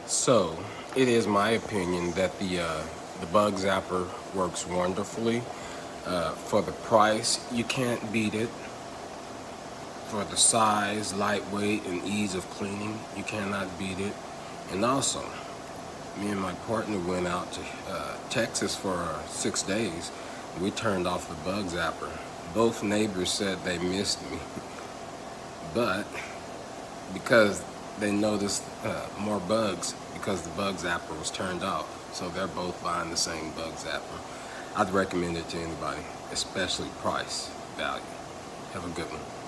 So, it is my opinion that the bug zapper works wonderfully. For the price, you can't beat it. For the size, lightweight, and ease of cleaning, you cannot beat it. And also, me and my partner went out to Texas for 6 days. We turned off the bug zapper. Both neighbors said they missed me, but because they noticed more bugs because the bug zapper was turned off. So they're both buying the same bug zapper. I'd recommend it to anybody, especially price value. Have a good one.